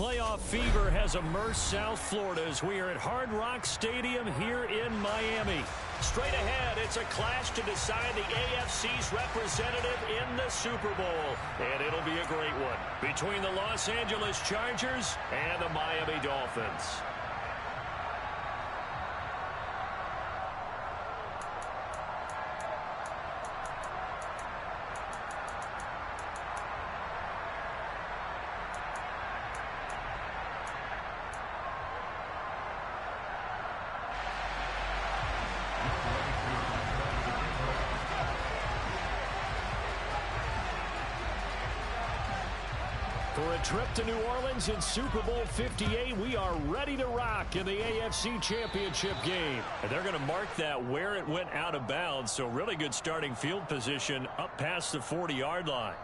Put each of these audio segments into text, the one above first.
Playoff fever has immersed South Florida as we are at Hard Rock Stadium here in Miami. Straight ahead, it's a clash to decide the AFC's representative in the Super Bowl. And it'll be a great one between the Los Angeles Chargers and the Miami Dolphins. For a trip to New Orleans in Super Bowl 58, we are ready to rock in the AFC Championship game. And they're going to mark that where it went out of bounds, so really good starting field position up past the 40-yard line.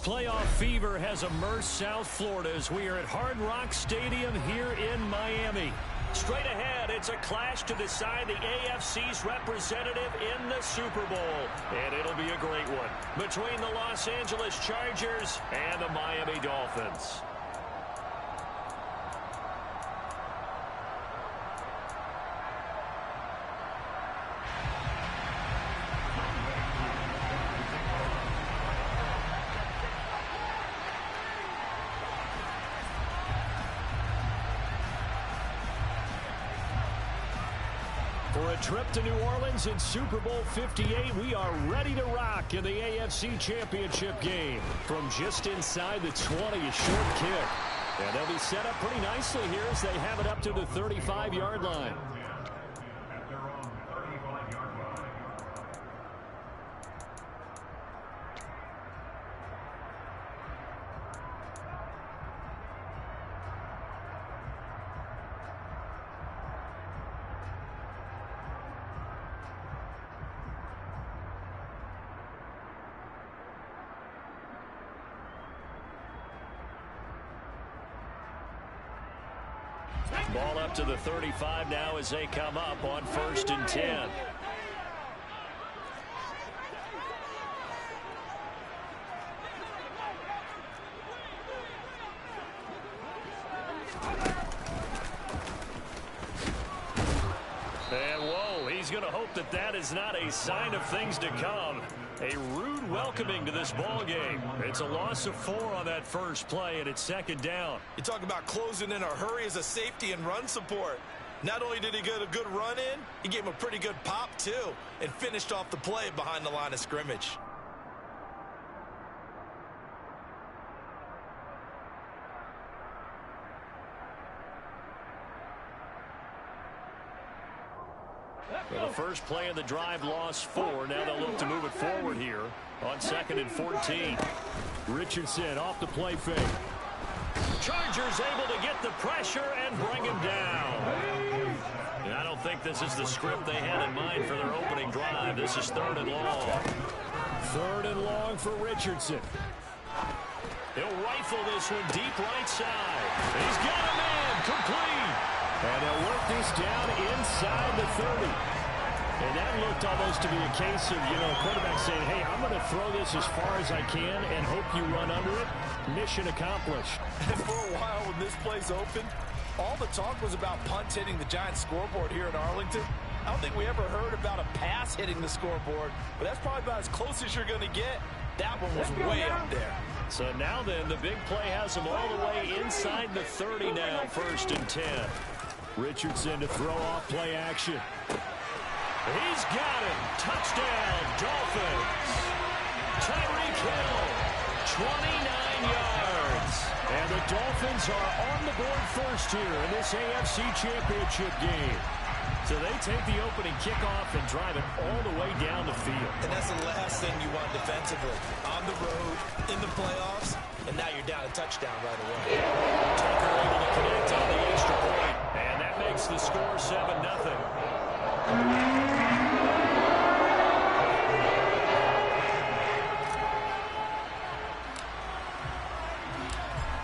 Playoff fever has immersed South Florida as we are at Hard Rock Stadium here in Miami. Straight ahead, it's a clash to decide the AFC's representative in the Super Bowl. And it'll be a great one between the Los Angeles Chargers and the Miami Dolphins. For a trip to New Orleans in Super Bowl 58, we are ready to rock in the AFC Championship game. From just inside the 20, a short kick. And they'll be set up pretty nicely here as they have it up to the 35-yard line. Ball up to the 35 now as they come up on 1st and 10. And whoa, he's going to hope that that is not a sign of things to come. A rude welcoming to this ball game. It's a loss of 4 on that first play, and it's 2nd down. You talk about closing in a hurry as a safety and run support. Not only did he get a good run in, he gave him a pretty good pop, too, and finished off the play behind the line of scrimmage. Well, the first play of the drive lost 4. Now they'll look to move it forward here on 2nd and 14. Richardson off the play fake. Chargers able to get the pressure and bring him down. And I don't think this is the script they had in mind for their opening drive. This is 3rd and long. 3rd and long for Richardson. He'll rifle this one deep right side. He's got a man complete. And they'll work this down inside the 30. And that looked almost to be a case of, quarterback saying, hey, I'm going to throw this as far as I can and hope you run under it. Mission accomplished. And for a while when this play's open, all the talk was about punts hitting the Giants scoreboard here in Arlington. I don't think we ever heard about a pass hitting the scoreboard, but that's probably about as close as you're going to get. That one was way up there. So now then, the big play has them all the way inside the 30 now, 1st and 10. Richardson to throw off play action. He's got him. Touchdown, Dolphins. Tyreek Hill, 29 yards. And the Dolphins are on the board first here in this AFC Championship game. So they take the opening kickoff and drive it all the way down the field. And that's the last thing you want defensively. On the road, in the playoffs, and now you're down a touchdown right away. Tucker able to connect on the extra point, and that makes the score 7-0.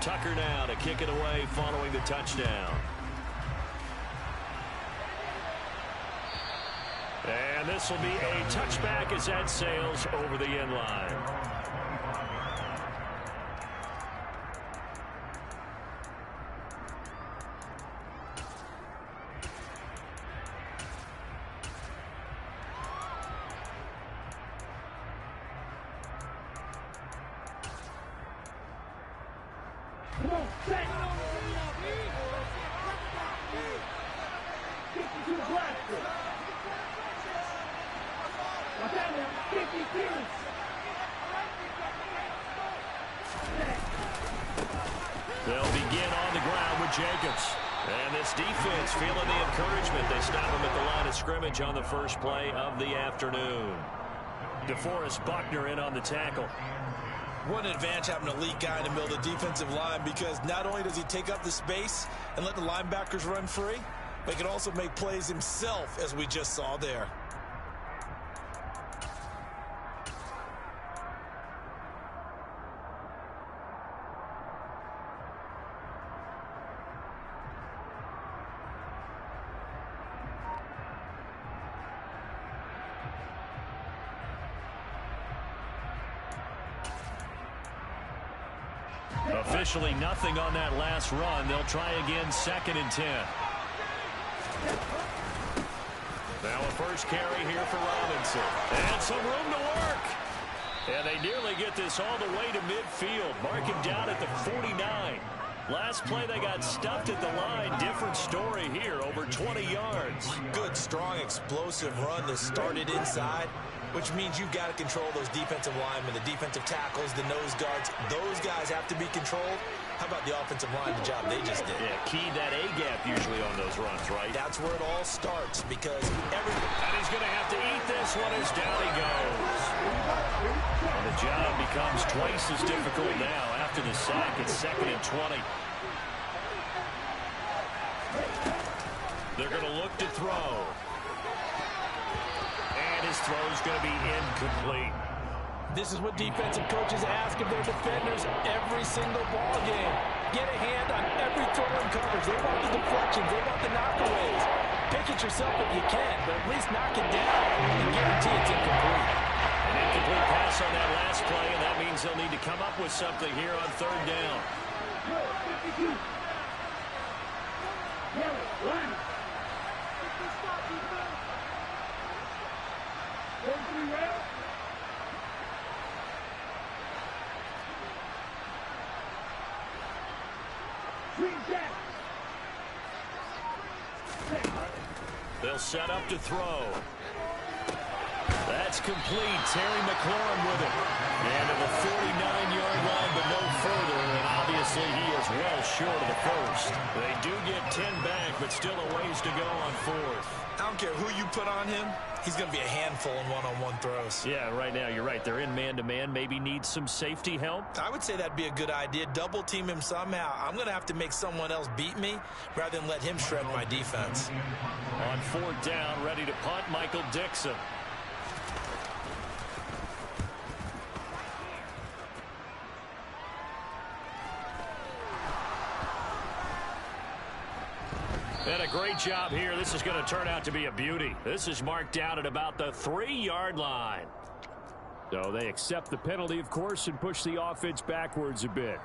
Tucker now to kick it away following the touchdown. And this will be a touchback as that sails over the end line. They'll begin on the ground with Jacobs. And this defense feeling the encouragement. They stop him at the line of scrimmage on the first play of the afternoon. DeForest Buckner in on the tackle. What an advantage having an elite guy in the middle of the defensive line, because not only does he take up the space and let the linebackers run free, but he can also make plays himself, as we just saw there. Officially nothing on that last run. They'll try again, 2nd and 10. Now a first carry here for Robinson. And some room to work. And they nearly get this all the way to midfield. Mark him down at the 49. Last play they got stuffed at the line. Different story here, over 20 yards. Good, strong, explosive run that started inside, which means you've got to control those defensive linemen, the defensive tackles, the nose guards. Those guys have to be controlled. How about the offensive line, the job they just did? Yeah, key that A-gap usually on those runs, right? That's where it all starts because And he's going to have to eat this one as down he goes. And the job becomes twice as difficult now after the sack. It's 2nd and 20. They're going to look to throw. And his throw's going to be incomplete. this is what defensive coaches ask of their defenders every single ball game. Get a hand on every throw and coverage. They want the deflections. They want the knockaways. Pick it yourself if you can, but at least knock it down and guarantee it's incomplete. An incomplete pass on that last play, and that means they'll need to come up with something here on 3rd down. They'll set up to throw. That's complete. Terry McLaurin with it. And to the 49-yard line, but no further. And obviously he is well short of the first. They do get 10 back, but still a ways to go on 4th. I don't care who you put on him. He's going to be a handful in one-on-one throws. Yeah, right now you're right. They're in man-to-man. Maybe need some safety help. I would say that'd be a good idea. Double team him somehow. I'm going to have to make someone else beat me rather than let him shred my defense. On 4th down, ready to punt, Michael Dixon. And a great job here. This is going to turn out to be a beauty. This is marked out at about the 3-yard line. So they accept the penalty, of course, and push the offense backwards a bit.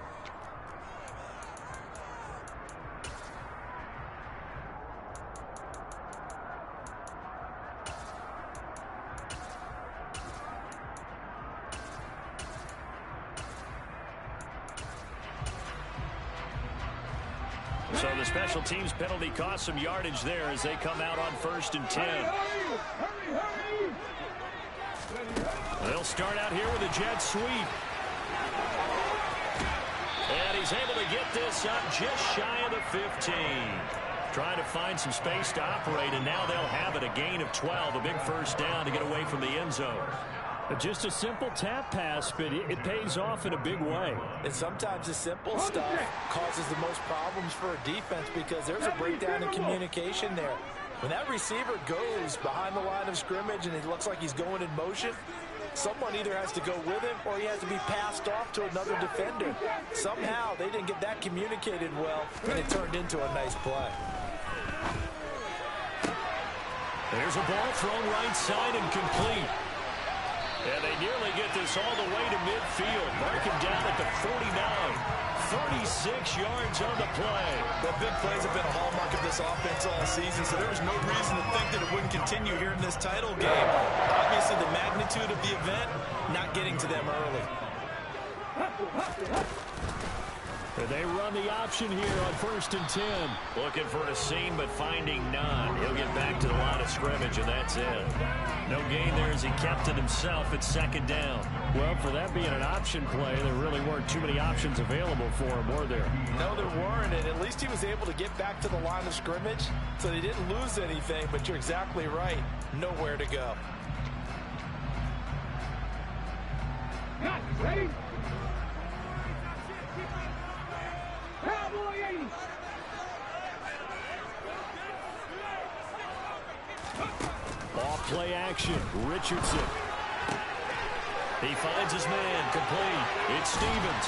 So the special teams penalty cost some yardage there as they come out on 1st and 10. They'll start out here with a jet sweep. And he's able to get this up just shy of the 15. Trying to find some space to operate, and now they'll have it. A gain of 12, a big first down to get away from the end zone. Just a simple tap pass, but it pays off in a big way. And sometimes the simple stuff causes the most problems for a defense because there's a breakdown in communication there. When that receiver goes behind the line of scrimmage and it looks like he's going in motion, someone either has to go with him or he has to be passed off to another defender. Somehow they didn't get that communicated well, and it turned into a nice play. There's a ball thrown right side and complete. And they nearly get this all the way to midfield. Mark him down at the 49. 36 yards on the play. The big plays have been a hallmark of this offense all season, so there was no reason to think that it wouldn't continue here in this title game. Obviously, the magnitude of the event, not getting to them early. And they run the option here on 1st and 10. Looking for a seam, but finding none. He'll get back to the line of scrimmage, and that's it. No gain there as he kept it himself at 2nd down. Well, for that being an option play, there really weren't too many options available for him, were there? No, there weren't, and at least he was able to get back to the line of scrimmage, so they didn't lose anything, but you're exactly right. Nowhere to go. Ready? Off play action. Richardson. He finds his man. Complete. It's Stevens.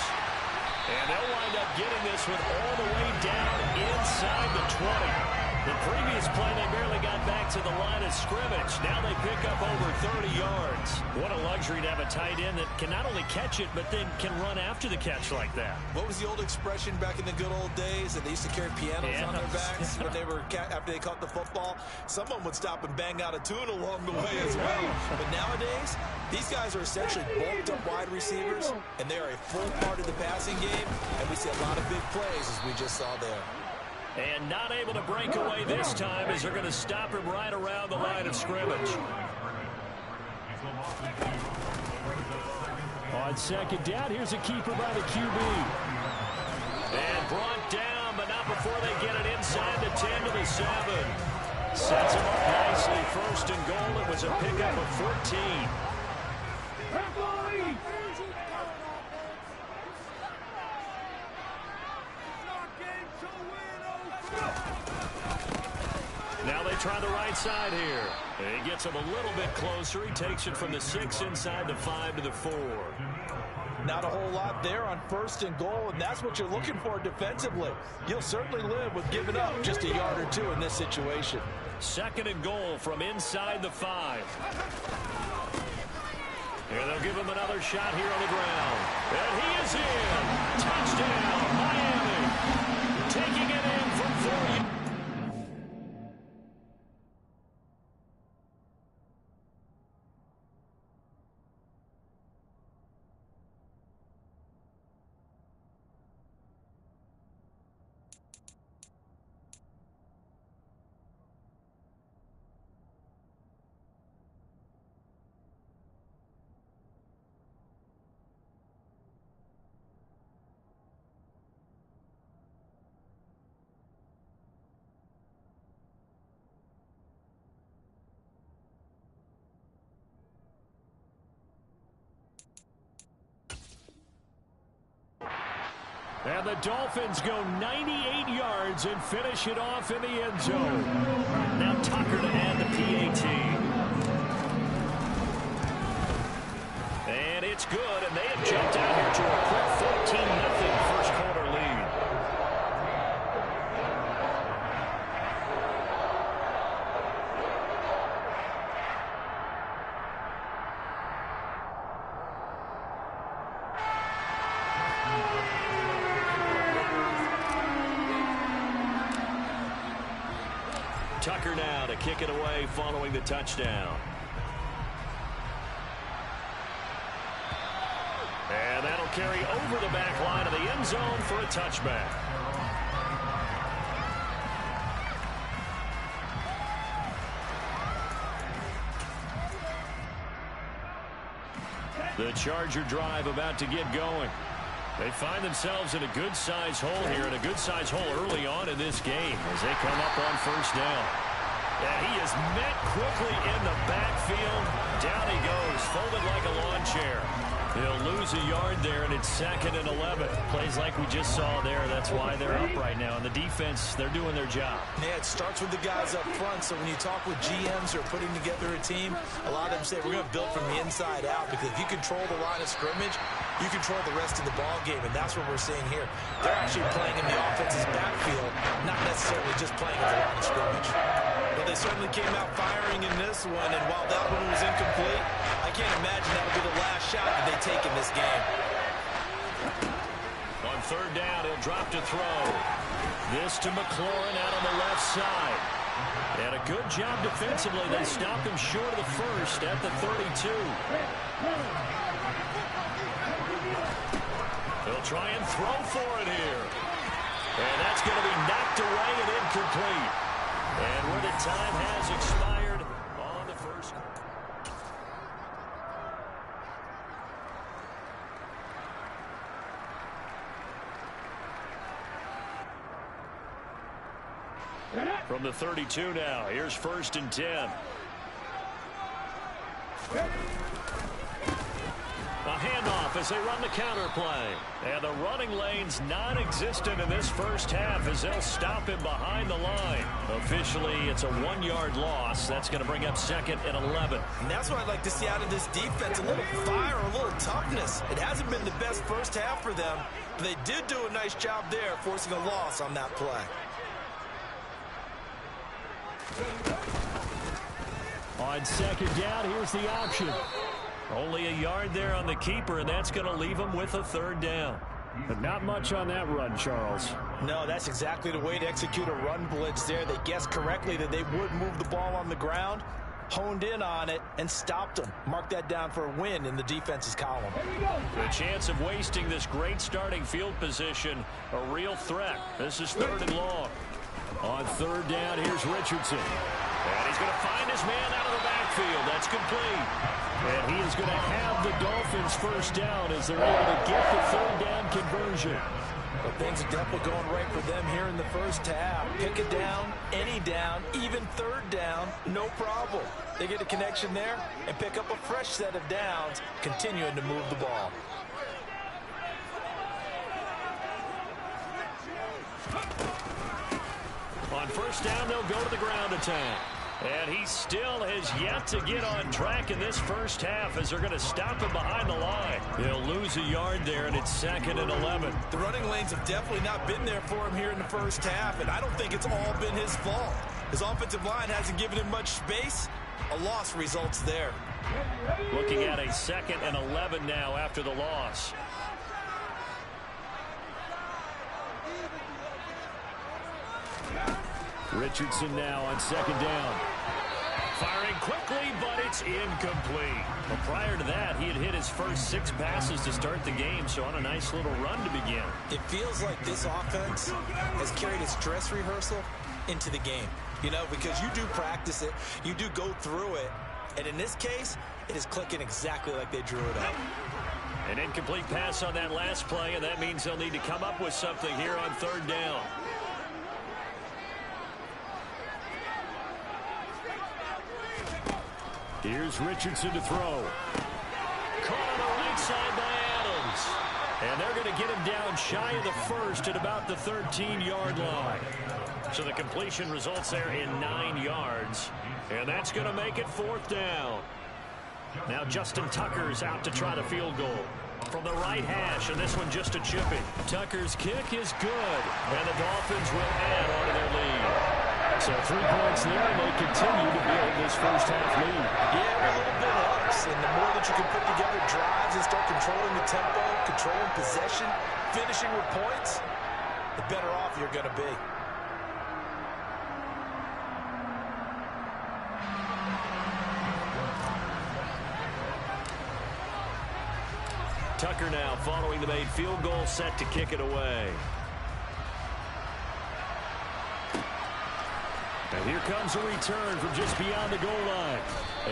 And they'll wind up getting this one all the way down inside the 20. The previous play, they barely got back to the line of scrimmage. Now they pick up over 30 yards. What a luxury to have a tight end that can not only catch it, but then can run after the catch like that. What was the old expression back in the good old days that they used to carry pianos on their backs when they were after they caught the football? Someone would stop and bang out a tune along the way as well. But nowadays, these guys are essentially bulked up wide receivers, and they are a full part of the passing game, and we see a lot of big plays as we just saw there. And not able to break away this time as they're going to stop him right around the line of scrimmage. On second down, here's a keeper by the QB. And brought down, but not before they get it inside the 10 to the 7. Sets him up nicely. First and goal. It was a pickup of 14. Now they try the right side here. He gets him a little bit closer. He takes it from the 6 inside the 5 to the 4. Not a whole lot there on first and goal, and that's what you're looking for defensively. You'll certainly live with giving up just a yard or two in this situation. Second and goal from inside the 5. Here they'll give him another shot here on the ground. And he is in. Touchdown, Miami. Taking it in from 40. And the Dolphins go 98 yards and finish it off in the end zone. Now Tucker to add the PAT. And it's good, and they have jumped out here to a quick 14-0 first quarter lead. Tucker now to kick it away following the touchdown. And that'll carry over the back line of the end zone for a touchback. The Charger drive about to get going. They find themselves in a good-sized hole here, and a good-sized hole early on in this game as they come up on first down. And he is met quickly in the backfield. Down he goes, folded like a lawn chair. He'll lose a yard there, and it's 2nd and 11. Plays like we just saw there. That's why they're up right now. And the defense, they're doing their job. Yeah, it starts with the guys up front. So when you talk with GMs who are putting together a team, a lot of them say we're going to build from the inside out, because if you control the line of scrimmage, you control the rest of the ball game, and that's what we're seeing here. They're actually playing in the offense's backfield, not necessarily just playing at the line of scrimmage. Well, they certainly came out firing in this one, and while that one was incomplete, I can't imagine that would be the last shot that they take in this game. On third down, he'll drop to throw. This to McLaurin out on the left side. And a good job defensively. They stopped him short of the first at the 32. They'll try and throw for it here. And that's going to be knocked away and incomplete. And where the time has expired on the first. From the 32 now, here's 1st and 10. A handoff as they run the counter play. And the running lane's non-existent in this first half as they'll stop him behind the line. Officially, it's a 1-yard loss. That's going to bring up 2nd and 11. And that's what I'd like to see out of this defense, a little fire, a little toughness. It hasn't been the best first half for them, but they did do a nice job there forcing a loss on that play. On second down, here's the option. Only a yard there on the keeper, and that's going to leave him with a third down. But not much on that run, Charles. No, that's exactly the way to execute a run blitz there. They guessed correctly that they would move the ball on the ground, honed in on it, and stopped them. Mark that down for a win in the defense's column. The chance of wasting this great starting field position, a real threat. This is third and long. On third down, here's Richardson. And he's going to find his man out of the backfield. That's complete. And he is going to have the Dolphins first down as they're able to get the third down conversion. But things are definitely going right for them here in the first half. Pick a down, any down, even third down, no problem. They get a connection there and pick up a fresh set of downs, continuing to move the ball. On first down, they'll go to the ground attack. And he still has yet to get on track in this first half as they're going to stop him behind the line. They'll lose a yard there, and it's 2nd and 11. The running lanes have definitely not been there for him here in the first half, and I don't think it's all been his fault. His offensive line hasn't given him much space. A loss results there. Looking at a 2nd and 11 now after the loss. Richardson now on second down. Firing quickly, but it's incomplete. Well, prior to that, he had hit his first 6 passes to start the game, so on a nice little run to begin. It feels like this offense has carried its dress rehearsal into the game. You know, because you do practice it, you do go through it, and in this case, it is clicking exactly like they drew it up. An incomplete pass on that last play, and that means they'll need to come up with something here on third down. Here's Richardson to throw. Caught on the right side by Adams. And they're going to get him down shy of the first at about the 13-yard line. So the completion results there in 9 yards. And that's going to make it 4th down. Now Justin Tucker's out to try the field goal. From the right hash, and this one just a chipping. Tucker's kick is good. And the Dolphins will add on to their lead. So 3 points there, and they continue to build this first half lead. Yeah, every little bit helps, and the more that you can put together drives and start controlling the tempo, controlling possession, finishing with points, the better off you're going to be. Tucker now following the made field goal, set to kick it away. And here comes a return from just beyond the goal line.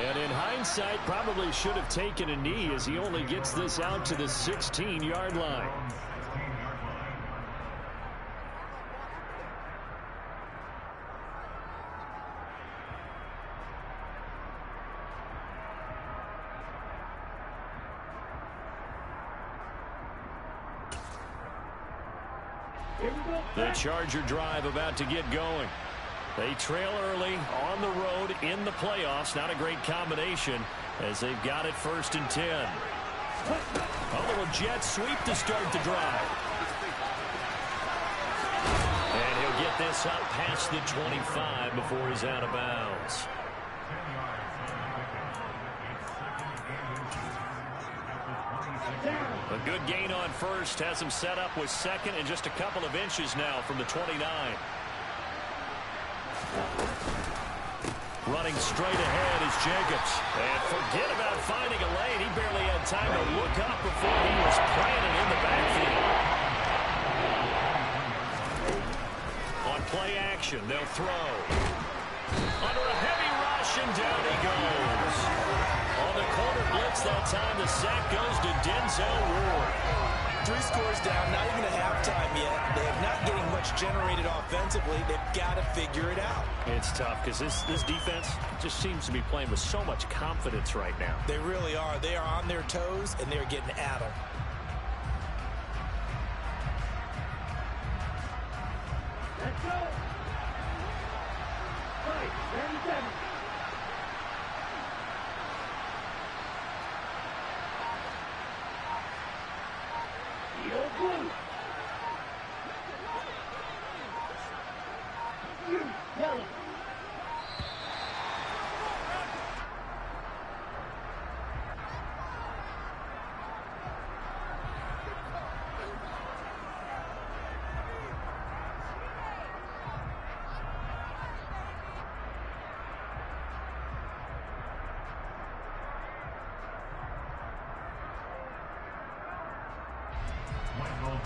And in hindsight, probably should have taken a knee as he only gets this out to the 16-yard line. The Charger drive about to get going. They trail early on the road in the playoffs. Not a great combination as they've got it 1st and 10. A little jet sweep to start the drive. And he'll get this up past the 25 before he's out of bounds. A good gain on first has him set up with 2nd and just a couple of inches now from the 29. Running straight ahead is Jacobs. And forget about finding a lane. He barely had time to look up before he was planted in the backfield. On play action, they'll throw. Under a heavy rush, and down he goes. On the corner blitz that time, the sack goes to Denzel Ward. 3 scores down, not even at halftime yet. They are not getting much generated offensively. They've got to figure it out. It's tough because this defense just seems to be playing with so much confidence right now. They really are. They are on their toes, and they're getting at them. Let's go. Right, 37.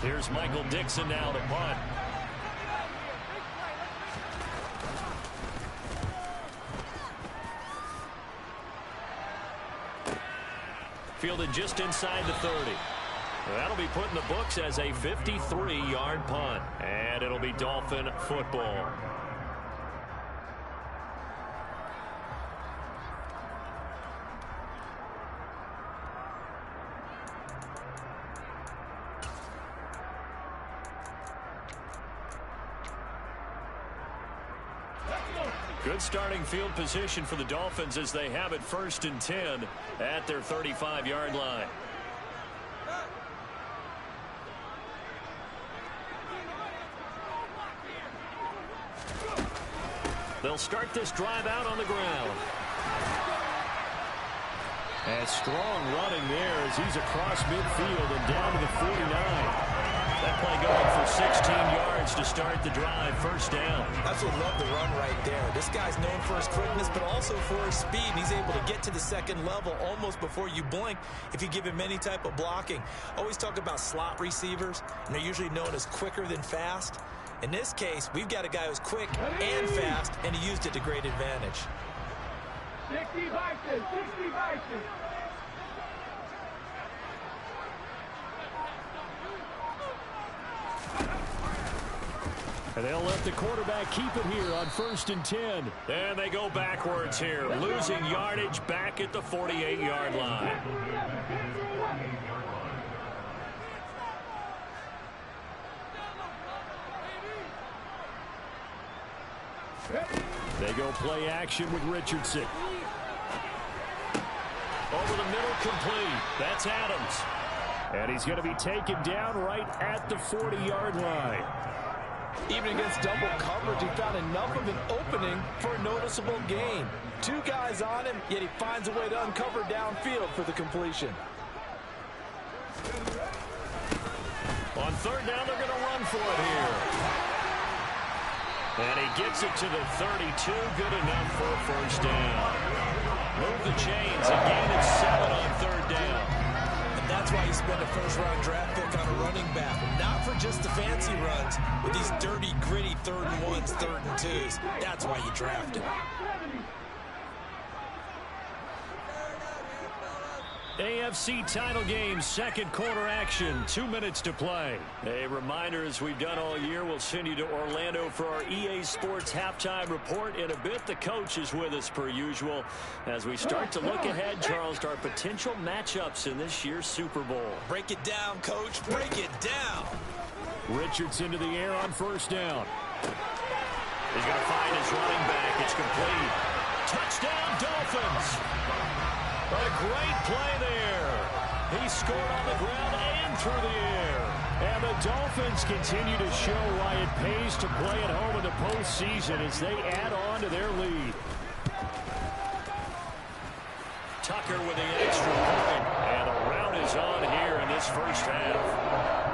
Here's Michael Dixon now to punt. Fielded just inside the 30. That'll be put in the books as a 53-yard punt. And it'll be Dolphin football. Good starting field position for the Dolphins as they have it 1st and 10 at their 35-yard line. They'll start this drive out on the ground. And strong running there as he's across midfield and down to the 49. That play going for 16 yards to start the drive. 1st down. Absolutely love the run right there. This guy's known for his quickness, but also for his speed. And he's able to get to the 2nd level almost before you blink if you give him any type of blocking. Always talk about slot receivers, and they're usually known as quicker than fast. In this case, we've got a guy who's quick and fast, and he used it to great advantage. 60 Bison, 60 Bison. And they'll let the quarterback keep it here on 1st and 10. And they go backwards here, losing yardage back at the 48-yard line. They go play action with Richardson. Over the middle, complete. That's Adams. And he's going to be taken down right at the 40-yard line. Even against double coverage, he found enough of an opening for a noticeable gain. 2 guys on him, yet he finds a way to uncover downfield for the completion. On 3rd down, they're going to run for it here. And he gets it to the 32. Good enough for a 1st down. Move the chains. A gain of 7 on 3rd down. And that's why you spend a 1st-round draft pick on a running back. Not for just the fancy runs, with these dirty, gritty 3rd and 1s, 3rd and 2s. That's why you draft him. AFC title game, 2nd quarter action, 2 minutes to play. A reminder, as we've done all year, we'll send you to Orlando for our EA Sports halftime report. In a bit, the coach is with us per usual as we start to look ahead, Charles, to our potential matchups in this year's Super Bowl. Break it down, coach. Break it down. Richardson to the air on 1st down. He's going to find his running back. It's complete. Touchdown, Dolphins. A great play there. He scored on the ground and through the air. And the Dolphins continue to show why it pays to play at home in the postseason as they add on to their lead. Tucker with the extra point. And the rout is on here in this 1st half.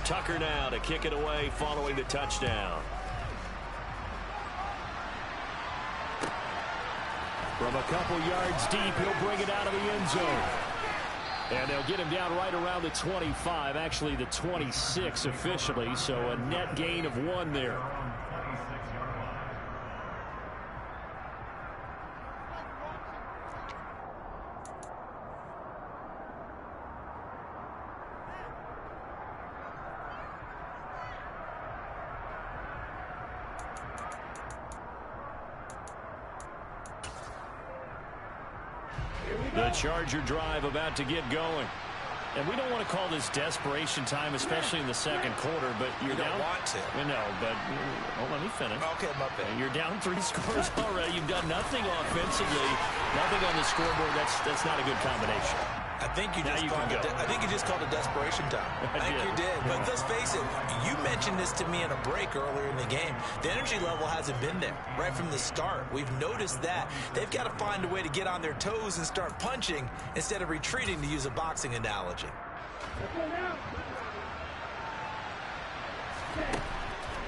Tucker now to kick it away following the touchdown. From a couple yards deep, he'll bring it out of the end zone. And they'll get him down right around the 25, actually the 26 officially, so a net gain of 1 there. The Charger drive about to get going. And we don't want to call this desperation time, especially in the 2nd quarter, but you're down. You don't want to. No, but let me finish. Okay, my bad. You're down 3 scores already. You've done nothing offensively, nothing on the scoreboard. That's not a good combination. I think you just called a desperation time. I think you did. But let's face it, you mentioned this to me in a break earlier in the game. The energy level hasn't been there right from the start. We've noticed that. They've got to find a way to get on their toes and start punching instead of retreating, to use a boxing analogy.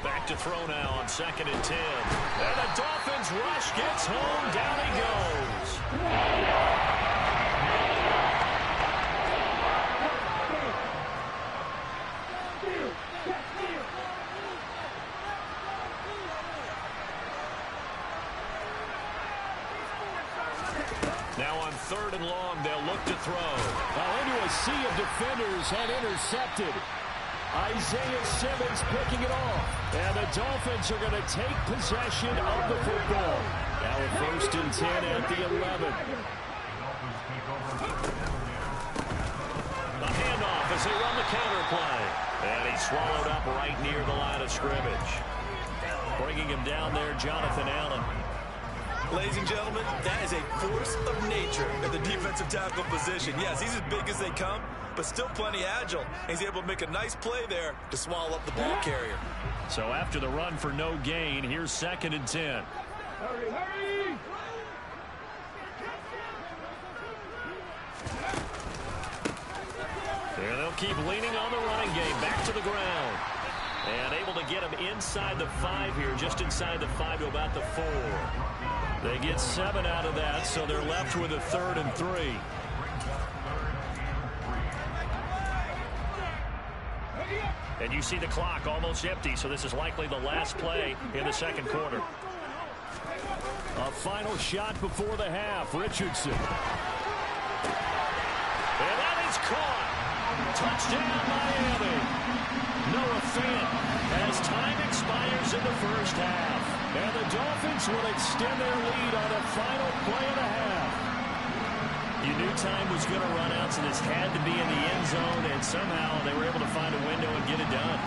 Back to throw now on 2nd and 10. And the Dolphins rush gets home. Down he goes. Now on 3rd and long, they'll look to throw. Now into a sea of defenders and intercepted. Isaiah Simmons picking it off. And the Dolphins are going to take possession of the football. Now a 1st and 10 at the 11. The handoff as they run the counter play. And he's swallowed up right near the line of scrimmage. Bringing him down there, Jonathan Allen. Ladies and gentlemen, that is a force of nature at the defensive tackle position. Yes, he's as big as they come, but still plenty agile. He's able to make a nice play there to swallow up the ball carrier. So after the run for no gain, here's 2nd and 10. Hurry, hurry! And they'll keep leaning on the running game. Back to the ground. And able to get him inside the 5 here, just inside the 5 to about the 4. They get 7 out of that, so they're left with a 3rd and 3. And you see the clock almost empty, so this is likely the last play in the 2nd quarter. A final shot before the half. Richardson. And that is caught. Touchdown, Miami. Noah Fant as time expires in the 1st half. And the Dolphins will extend their lead on a final play and a half. You knew time was going to run out, so this had to be in the end zone, and somehow they were able to find a window and get it done.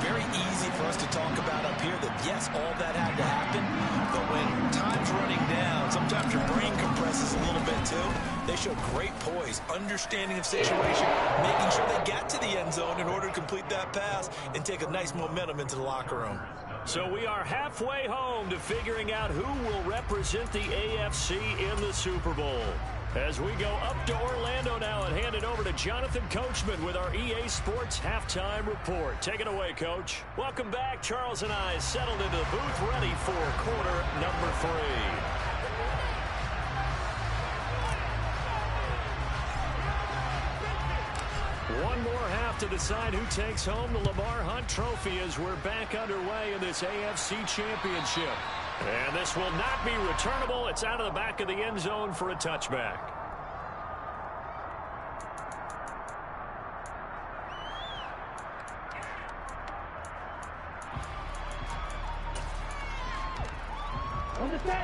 Very easy for us to talk about up here that, yes, all that had to happen, but when time's running down, sometimes your brain compresses a little bit too. They showed great poise, understanding of situation, making sure they got to the end zone in order to complete that pass and take a nice momentum into the locker room. So we are halfway home to figuring out who will represent the AFC in the Super Bowl. As we go up to Orlando now and hand it over to Jonathan Coachman with our EA Sports Halftime Report. Take it away, Coach. Welcome back. Charles and I settled into the booth ready for quarter number 3. One more half to decide who takes home the Lamar Hunt Trophy as we're back underway in this AFC Championship. And this will not be returnable. It's out of the back of the end zone for a touchback.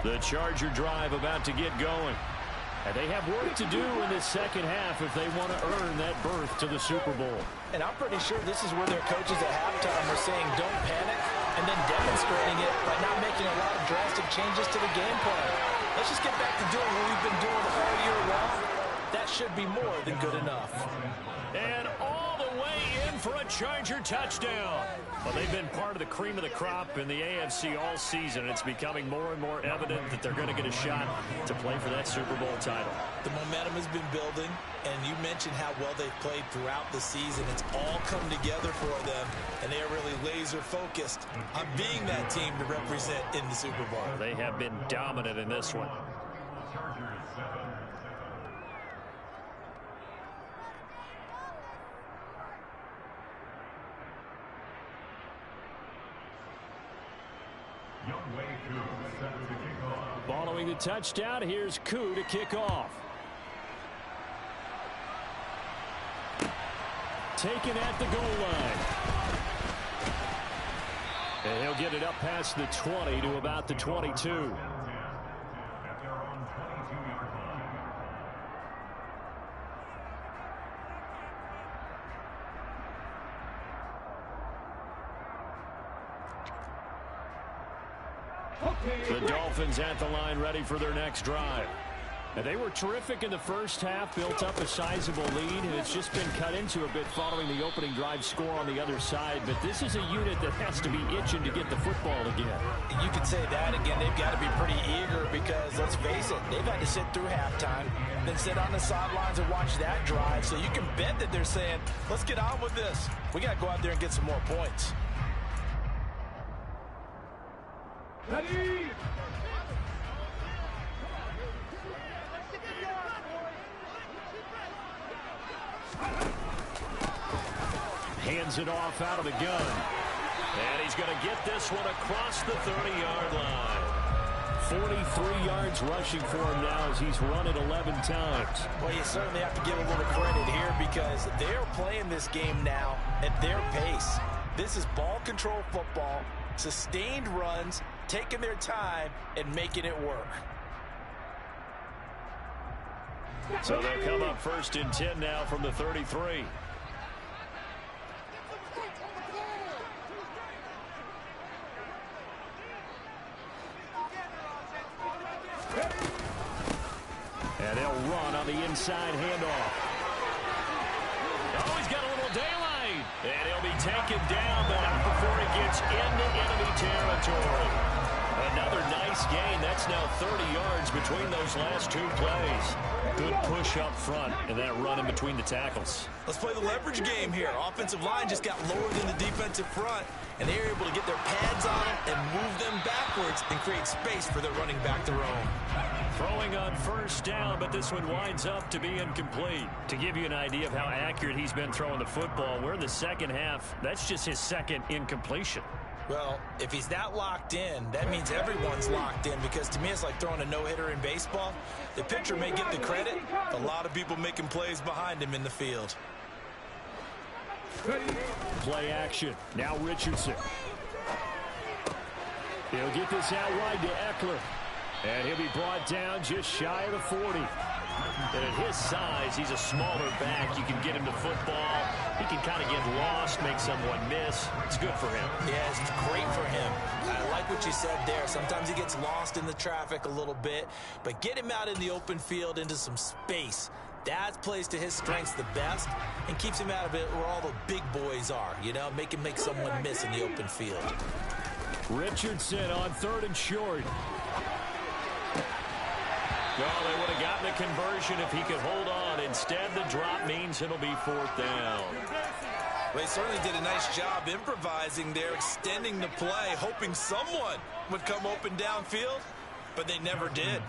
The Charger drive about to get going. And they have work to do in this 2nd half if they want to earn that berth to the Super Bowl. And I'm pretty sure this is where their coaches at halftime are saying don't panic, and then demonstrating it by not making a lot of drastic changes to the game plan. Let's just get back to doing what we've been doing all year long. That should be more than good enough. And all the way in for a Charger touchdown. Well, they've been part of the cream of the crop in the AFC all season. It's becoming more and more evident that they're going to get a shot to play for that Super Bowl title. The momentum has been building, and you mentioned how well they've played throughout the season. It's all come together for them, and they are really laser-focused on being that team to represent in the Super Bowl. They have been dominant in this one. Following the touchdown, here's Koo to kick off. Taken at the goal line. And he'll get it up past the 20 to about the 22. The Dolphins at the line ready for their next drive. And they were terrific in the first half, built up a sizable lead, and it's just been cut into a bit following the opening drive score on the other side. But this is a unit that has to be itching to get the football again. You could say that again. They've got to be pretty eager because, let's face it, they've had to sit through halftime, then sit on the sidelines and watch that drive. So you can bet that they're saying, let's get on with this. We got to go out there and get some more points. Ready? Hands it off out of the gun. And he's going to get this one across the 30-yard line. 43 yards rushing for him now as he's run it 11 times. Well, you certainly have to give a little credit here because they're playing this game now at their pace. This is ball control football, sustained runs, taking their time, and making it work. So they'll come up 1st and 10 now from the 33. And they'll run on the inside handoff. Oh, he's got a little daylight. And he'll be taken down, but not before he gets into enemy territory. Another nice gain. That's now 30 yards between those last 2 plays. Good push up front and that run in between the tackles. Let's play the leverage game here. Offensive line just got lower than the defensive front, and they were able to get their pads on them and move them backwards and create space for their running back to roam. Throwing on 1st down, but this one winds up to be incomplete. To give you an idea of how accurate he's been throwing the football, we're in the second half. That's just his 2nd incompletion. Well, if he's that locked in, that means everyone's locked in because to me it's like throwing a no-hitter in baseball. The pitcher may get the credit, a lot of people making plays behind him in the field. Play action. Now Richardson. He'll get this out wide to Eckler. And he'll be brought down just shy of the 40. And at his size, he's a smaller back. You can get him to football. He can kind of get lost, make someone miss. It's good for him. Yeah, it's great for him. I like what you said there. Sometimes he gets lost in the traffic a little bit. But get him out in the open field into some space. That plays to his strengths the best and keeps him out of it where all the big boys are. You know, make him make someone miss in the open field. Richardson on 3rd and short. Well, they would have gotten the conversion if he could hold on. Instead, the drop means it'll be 4th down. Well, he certainly did a nice job improvising there, extending the play, hoping someone would come open downfield, but they never did.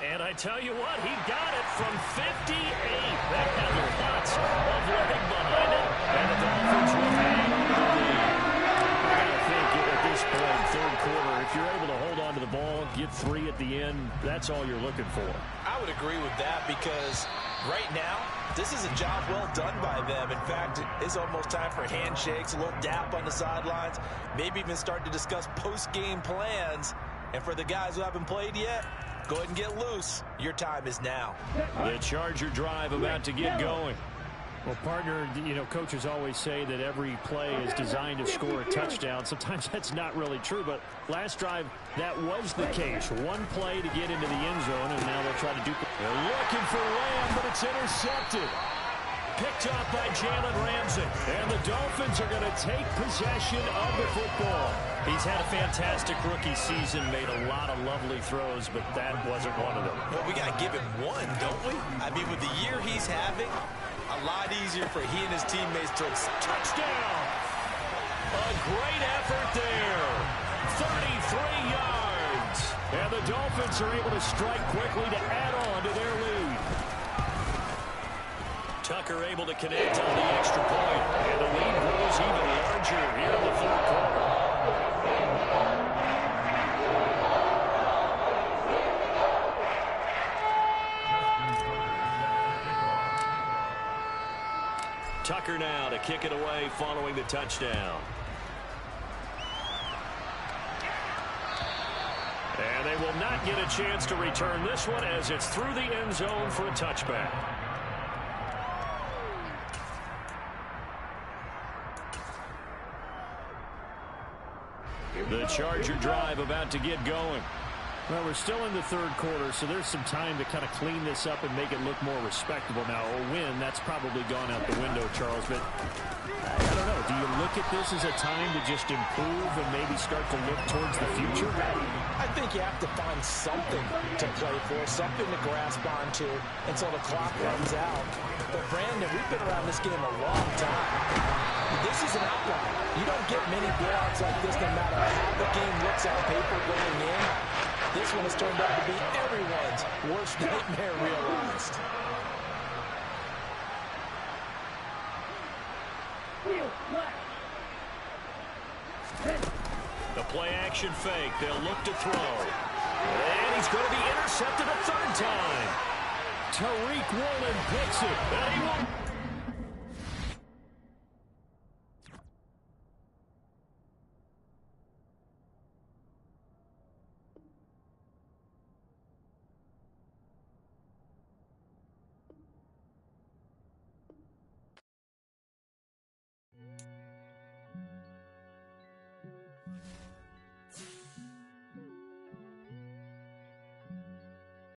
And I tell you what, he got it from 58. That had lots of leg behind it. And the Dolphins will hang on the lead. I got to think at this point, 3rd quarter, if you're able to hold on to the ball, get 3 at the end, that's all you're looking for. I would agree with that because right now, this is a job well done by them. In fact, it's almost time for handshakes, a little dap on the sidelines, maybe even start to discuss post-game plans. And for the guys who haven't played yet, go ahead and get loose. Your time is now. The Charger drive about to get going. Well, partner, you know, coaches always say that every play is designed to score a touchdown. Sometimes that's not really true, but last drive, that was the case. One play to get into the end zone, and now they'll try to duplicate. They're looking for Lamb, but it's intercepted. Picked up by Jalen Ramsey. And the Dolphins are going to take possession of the football. He's had a fantastic rookie season, made a lot of lovely throws, but that wasn't one of them. Well, we got to give him one, don't we? I mean, with the year he's having, a lot easier for he and his teammates to... Touchdown! A great effort there. 33 yards. And the Dolphins are able to strike quickly to add on to their lead. Tucker able to connect on the extra point. And the lead grows even larger here in the 3rd quarter. Tucker now to kick it away following the touchdown. And they will not get a chance to return this one as it's through the end zone for a touchback. Charger drive about to get going. Well, we're still in the third quarter, so there's some time to kind of clean this up and make it look more respectable. Now, a win, that's probably gone out the window, Charles, but I don't know. Do you look at this as a time to just improve and maybe start to look towards the future? I think you have to find something to play for, something to grasp onto until the clock runs out. But, Brandon, we've been around this game a long time. This is an outlier. You don't get many blowouts like this no matter how the game looks on paper going in. This one has turned out to be everyone's worst nightmare realized. The play action fake. They'll look to throw. And he's going to be intercepted a third time. Tariq Woolen picks it. And he won't.